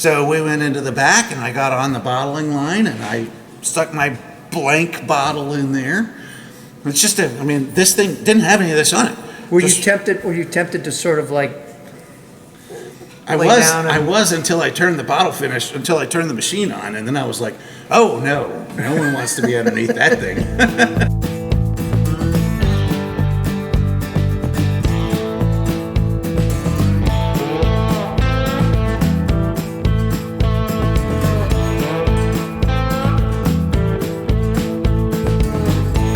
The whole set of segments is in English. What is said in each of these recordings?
So we went into the back, and I got on the bottling line, and I stuck my blank bottle in there. It's just this thing didn't have any of this on it. Were you tempted to sort of like? I was until I turned until I turned the machine on, and then I was like, oh no one wants to be underneath that thing.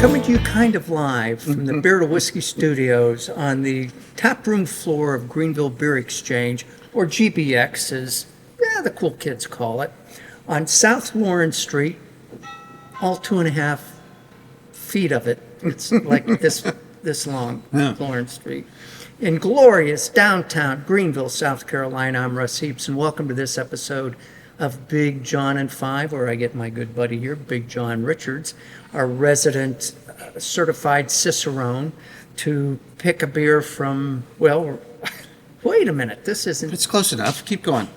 Coming to you kind of live from the Beer to Whiskey Studios on the taproom floor of Greenville Beer Exchange, or GBX as the cool kids call it, on South Lawrence Street, all 2.5 feet of it. It's like this long, Lawrence Street. In glorious downtown Greenville, South Carolina, I'm Russ Heaps, and welcome to this episode of Big John and Five, where I get my good buddy here, Big John Richards, our resident certified Cicerone, to pick a beer from, well, wait a minute, this isn't... It's close enough. Keep going.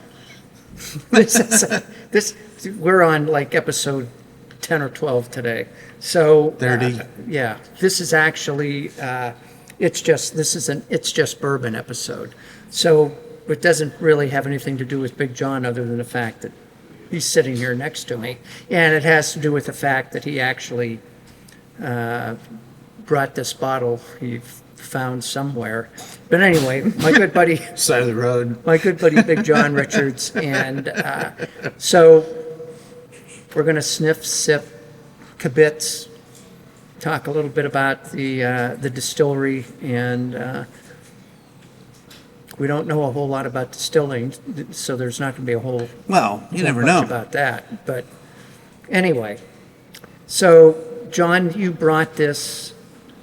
We're on like episode 10 or 12 today. So... 30. Yeah, this is actually, it's just bourbon episode. So it doesn't really have anything to do with Big John other than the fact that he's sitting here next to me. And it has to do with the fact that he actually brought this bottle he found somewhere. But anyway, my good buddy... Side of the road. My good buddy, Big John Richards. And so we're going to sniff, sip, kibitz, talk a little bit about the distillery, and we don't know a whole lot about distilling, so there's not going to be a whole you never know about that. But anyway, so John, you brought this.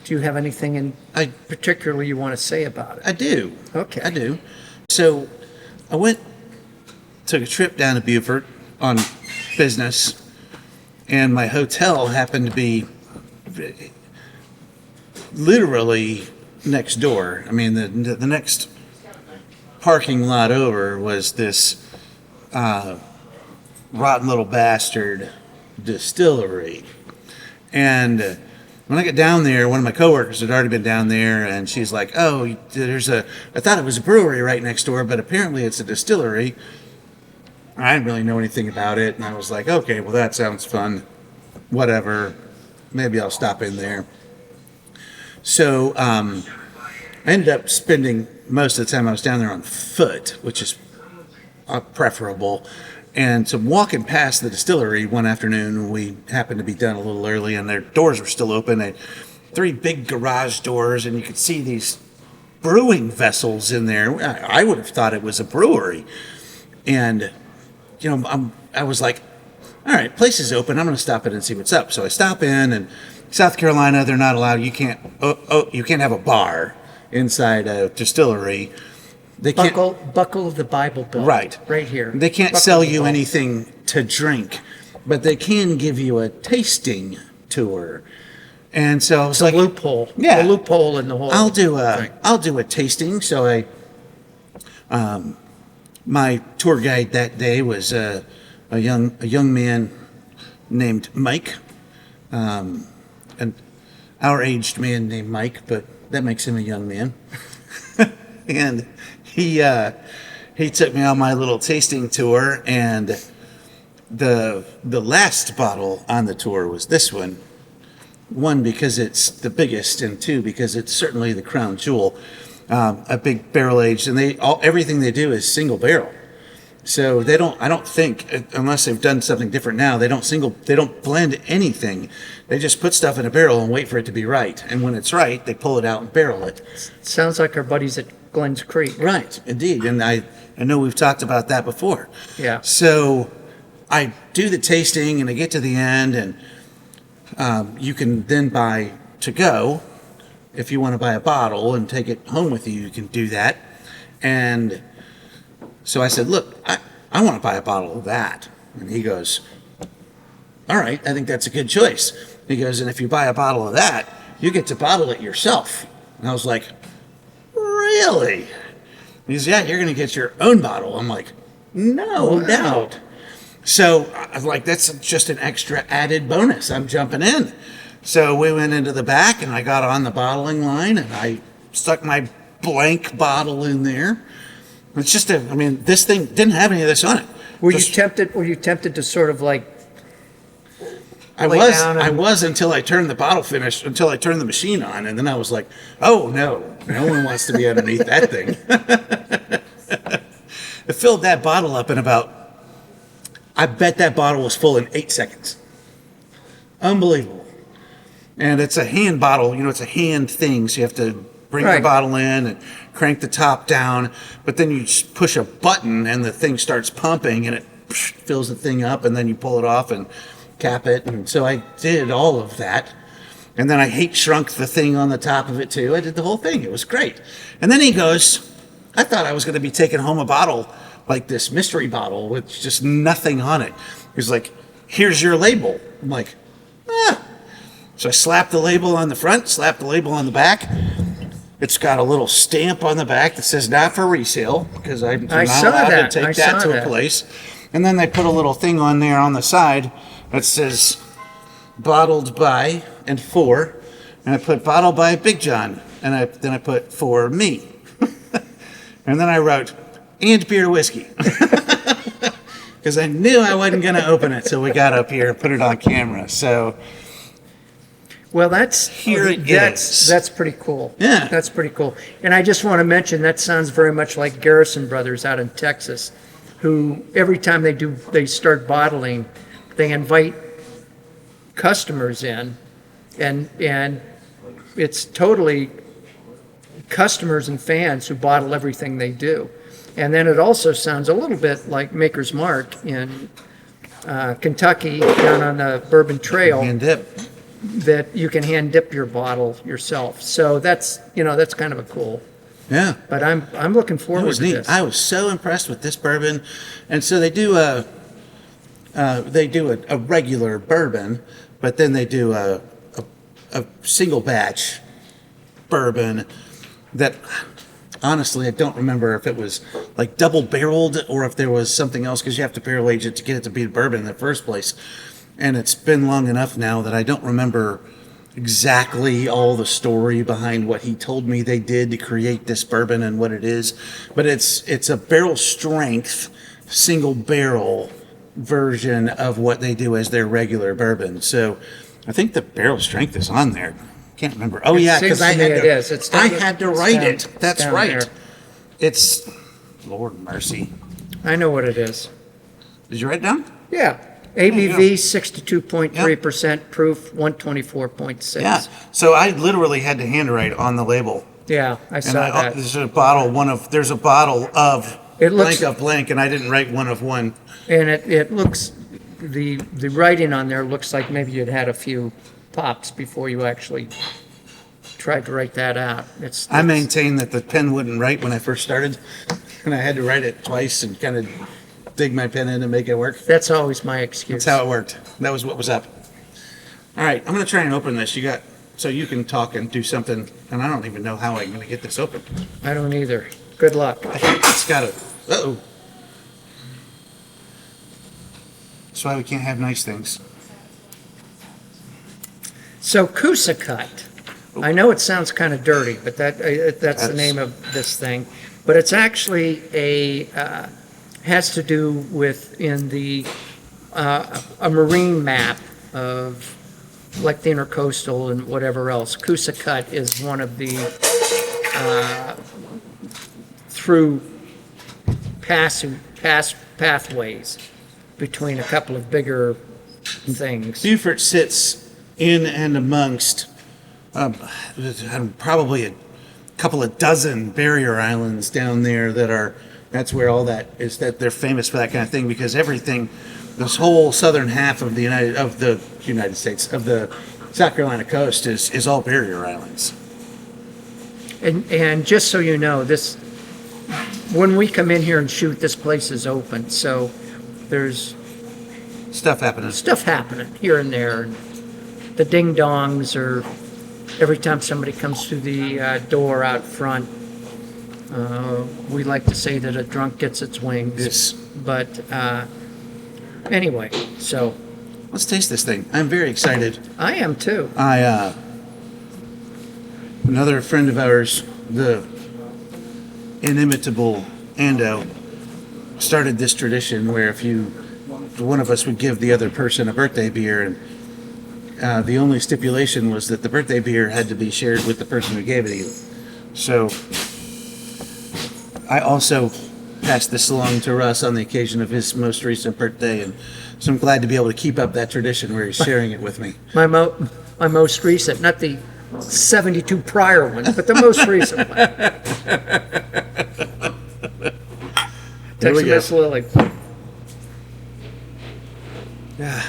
Do you have anything in particular you want to say about it? I do. Okay. I do. So I took a trip down to Beaufort on business, and my hotel happened to be literally next door. I mean, the next parking lot over was this rotten Little Bastard Distillery. And when I got down there, one of my coworkers had already been down there, and she's like, oh, I thought it was a brewery right next door, but apparently it's a distillery. I didn't really know anything about it, and I was like, okay, well, that sounds fun. Whatever. Maybe I'll stop in there. So I ended up spending most of the time I was down there on foot, which is preferable. And so walking past the distillery one afternoon, we happened to be done a little early, and their doors were still open. They had 3 big garage doors, and you could see these brewing vessels in there. I would have thought it was a brewery. And, I was like, all right, place is open. I'm going to stop in and see what's up. So I stop in, and South Carolina, they're not allowed. You can't have a bar inside a distillery. They buckle the Bible Belt. Right here. They can't sell you anything to drink, but they can give you a tasting tour. And so it's like a loophole. Yeah, a loophole in the whole. I'll do a tasting. So my tour guide that day was a young man named Mike, and our aged man named Mike, but that makes him a young man. And he took me on my little tasting tour, and the last bottle on the tour was this one. 1, because it's the biggest, and 2, because it's certainly the crown jewel. A big barrel aged, and everything they do is single barrel. So I don't think, unless they've done something different now, they don't blend anything. They just put stuff in a barrel and wait for it to be right. And when it's right, they pull it out and barrel it. Sounds like our buddies at Glens Creek. Right, indeed. And I know we've talked about that before. Yeah. So I do the tasting, and I get to the end, and you can then buy to go. If you want to buy a bottle and take it home with you, you can do that. And so I said, look, I want to buy a bottle of that. And he goes, all right, I think that's a good choice. He goes, and if you buy a bottle of that, you get to bottle it yourself. And I was like, really? He goes, yeah, you're going to get your own bottle. I'm like, No Wow. doubt. So, I was like, that's just an extra added bonus. I'm jumping in. So we went into the back, and I got on the bottling line, and I stuck my blank bottle in there. It's just this thing didn't have any of this on it. Were Just- you tempted? Were you tempted to sort of like? I lay was, down and- I was until I turned until I turned the machine on, and then I was like, oh no one wants to be underneath that thing. I filled that bottle up in I bet that bottle was full in 8 seconds. Unbelievable. And it's a hand bottle, it's a hand thing, so you have to bring the Right. bottle in and crank the top down, but then you just push a button and the thing starts pumping and it fills the thing up, and then you pull it off and cap it. And so I did all of that. And then I heat shrunk the thing on the top of it too. I did the whole thing. It was great. And then he goes, I thought I was going to be taking home a bottle like this mystery bottle with just nothing on it. He's like, here's your label. I'm like, ah. So I slapped the label on the front, slapped the label on the back. It's got a little stamp on the back that says not for resale, because I'm not saw allowed that. to I take that saw to a that. place. And then they put a little thing on there on the side that says bottled by and for. And I put bottled by Big John. And then I put for me. And then I wrote, and beer whiskey. Because I knew I wasn't going to open it till we got up here and put it on camera. So Well, that's Here it is. That's pretty cool. Yeah. That's pretty cool. And I just want to mention that sounds very much like Garrison Brothers out in Texas, who every time they start bottling, they invite customers in, and it's totally customers and fans who bottle everything they do. And then it also sounds a little bit like Maker's Mark in Kentucky down on the Bourbon Trail, hand dip. that you can hand dip your bottle yourself. So that's kind of a cool. Yeah. But I'm looking It forward was to neat. this. I was so impressed with this bourbon, and so they do a regular bourbon, but then they do a single batch bourbon that honestly I don't remember if it was like double barreled or if there was something else, because you have to barrel age it to get it to be bourbon in the first place. And it's been long enough now that I don't remember exactly all the story behind what he told me they did to create this bourbon and what it is. But it's a barrel strength, single barrel version of what they do as their regular bourbon. So I think the barrel strength is on there. Can't remember. Oh, It yeah, seems because I to me had it to, is. It's I down- had to it's write down- it. That's down right. there. It's, Lord mercy. I know what it is. Did you write it down? Yeah. you ABV 62.3% proof, 124.6. Yeah. So I literally had to handwrite on the label. Yeah, I And saw that. there's a bottle of It looks- blank of blank, and I didn't write one of one. And it looks, the writing on there looks like maybe you'd had a few pops before you actually tried to write that out. I maintain that the pen wouldn't write when I first started, and I had to write it twice and kind of dig my pen in and make it work. That's always my excuse. That's how it worked. That was what was up. All right, I'm going to try and open this. So you can talk and do something, and I don't even know how I'm going to get this open. I don't either. Good luck. I think it's got a, uh-oh. That's why we can't have nice things. So Coosa Cut. I know it sounds kind of dirty, but that's the That's- name of this thing. But it's actually has to do with a marine map of like the intercoastal and whatever else. Coosa Cut is one of the through pathways between a couple of bigger things. Beaufort sits in and amongst probably a couple of dozen barrier islands down there that's where all that is, that they're famous for that kind of thing, because everything, this whole southern half of the United States, of the South Carolina coast is all barrier islands. And just so you know, when we come in here and shoot, this place is open, so there's Stuff happening. stuff happening here and there. The ding-dongs are, every time somebody comes through the door out front, we like to say that a drunk gets its wings. Yes. But anyway, so Let's taste this thing. I'm very excited. I am too. Another friend of ours, the inimitable Ando, started this tradition where if one of us would give the other person a birthday beer, and the only stipulation was that the birthday beer had to be shared with the person who gave it to you. So I also passed this along to Russ on the occasion of his most recent birthday, and so I'm glad to be able to keep up that tradition where he's sharing it with me. My most recent, not the 72 prior ones, but the most recent one. There we Text go. Miss Lily. Yeah.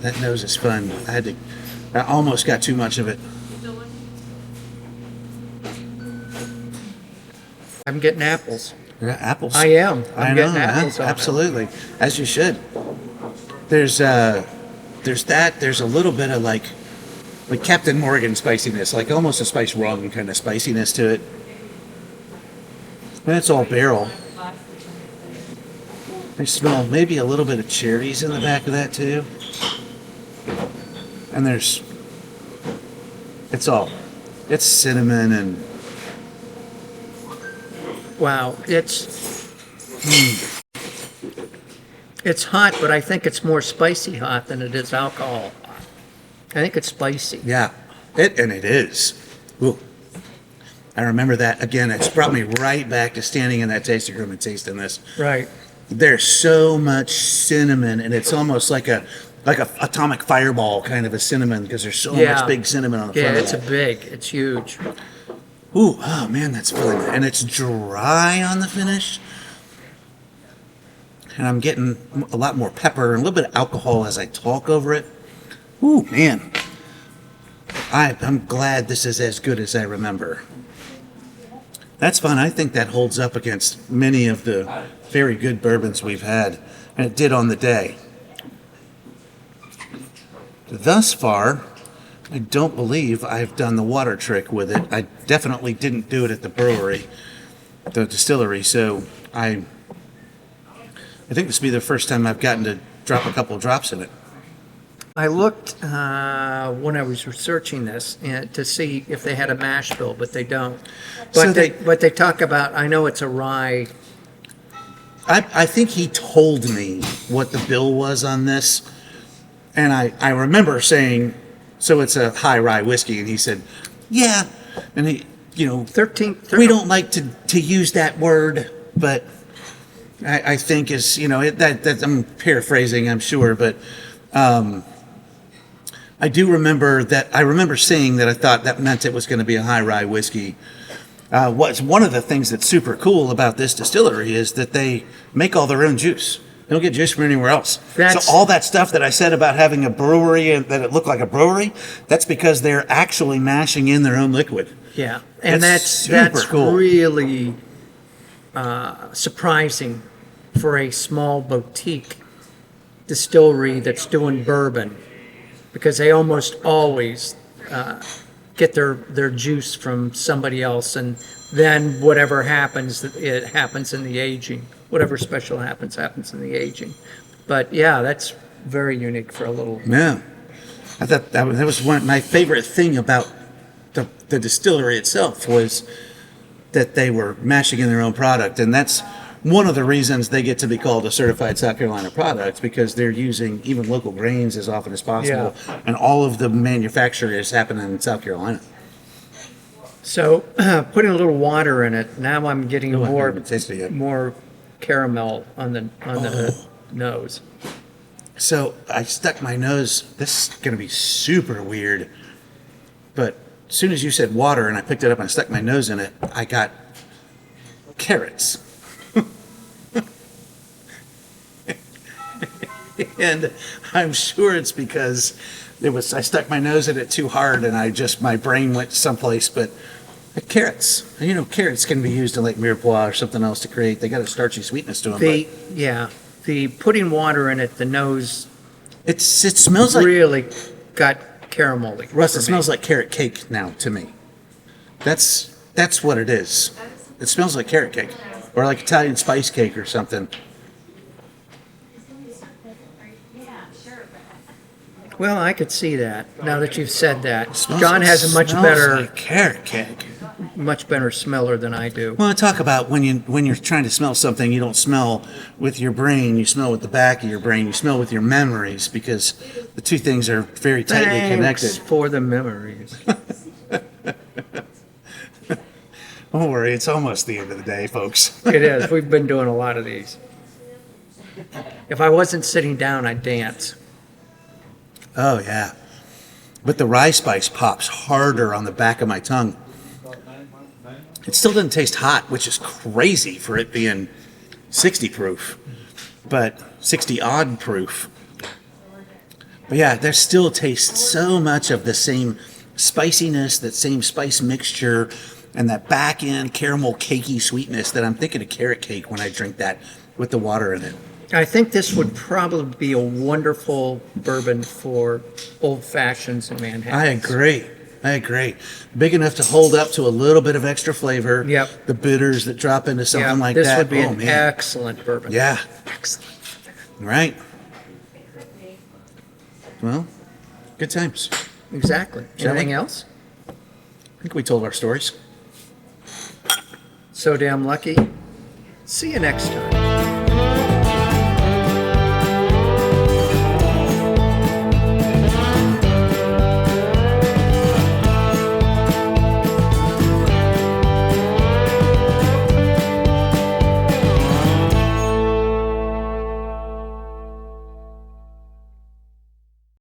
That nose is fun. I almost got too much of it. I'm getting apples. Yeah, apples. I am. I I'm know, getting apples. yeah, on it. absolutely, as you should. There's that. There's a little bit of like Captain Morgan spiciness, like almost a spice rum kind of spiciness to it. And it's all barrel. I smell maybe a little bit of cherries in the back of that too. And it's cinnamon and Wow, it's hot, but I think it's more spicy hot than it is alcohol hot. I think it's spicy. yeah, it is. Ooh. I remember that again. It's brought me right back to standing in that tasting room and tasting this. Right. There's so much cinnamon, and it's almost like a atomic fireball kind of a cinnamon because there's so Yeah. much big cinnamon on the Yeah, front of that. it's huge. Ooh, oh man, that's filling it. And it's dry on the finish. And I'm getting a lot more pepper and a little bit of alcohol as I talk over it. Ooh, man. I'm glad this is as good as I remember. That's fun. I think that holds up against many of the very good bourbons we've had. And it did on the day. Thus far, I don't believe I've done the water trick with it. I definitely didn't do it at the brewery, the distillery. So I think this will be the first time I've gotten to drop a couple of drops in it. I looked when I was researching this to see if they had a mash bill, but they don't. So But they talk about. I know it's a rye. I think he told me what the bill was on this, and I remember saying, so it's a high rye whiskey, and he said, yeah, and he, 13. we don't like to use that word, but I think is, that I'm paraphrasing, I'm sure, but I do remember that. I remember saying that I thought that meant it was going to be a high rye whiskey. What's one of the things that's super cool about this distillery is that they make all their own juice. They don't get juice from anywhere else. So all that stuff that I said about having a brewery and that it looked like a brewery, that's because they're actually mashing in their own liquid. Yeah, and that's cool. really surprising for a small boutique distillery that's doing bourbon, because they almost always get their juice from somebody else, and then whatever happens, it happens in the aging. Whatever special happens in the aging. But yeah, that's very unique for a little. Yeah, I thought that was my favorite thing about the distillery itself was that they were mashing in their own product, and that's one of the reasons they get to be called a certified South Carolina product, because they're using even local grains as often as possible, and all of the manufacture is happening in South Carolina. So putting a little water in it, now I'm getting I more haven't tasted it yet. more caramel on the nose. So I stuck my nose. This is going to be super weird, but as soon as you said water and I picked it up and I stuck my nose in it, I got carrots. And I'm sure it's because I stuck my nose in it too hard and my brain went someplace, but carrots. Carrots can be used in like mirepoix or something else to create. They got a starchy sweetness to them. The putting water in it, the nose It smells like really got caramelly. Russ. It for me. smells like carrot cake now to me. That's what it is. It smells like carrot cake or like Italian spice cake or something. Well, I could see that now that you've said that. Smells- John has a much smells better, like carrot cake. smeller than I do. Well, I talk about when you're trying to smell something, you don't smell with your brain, you smell with the back of your brain, you smell with your memories, because the two things are very tightly Thanks connected. for the memories. Don't worry, it's almost the end of the day, folks. It is. We've been doing a lot of these. If I wasn't sitting down, I'd dance. Oh yeah, but the rye spice pops harder on the back of my tongue. It still doesn't taste hot, which is crazy for it being 60 proof, but 60 odd proof. But yeah, there still tastes so much of the same spiciness, that same spice mixture, and that back end caramel cakey sweetness that I'm thinking of carrot cake when I drink that with the water in it. I think this would probably be a wonderful bourbon for old fashions in Manhattan. I agree. Big enough to hold up to a little bit of extra flavor. Yep. The bitters that drop into something like this that. would be Oh, an man. excellent bourbon. Yeah. Excellent. Right. Well, good times. Exactly. Shall Anything we? else? I think we told our stories. So damn lucky. See you next time.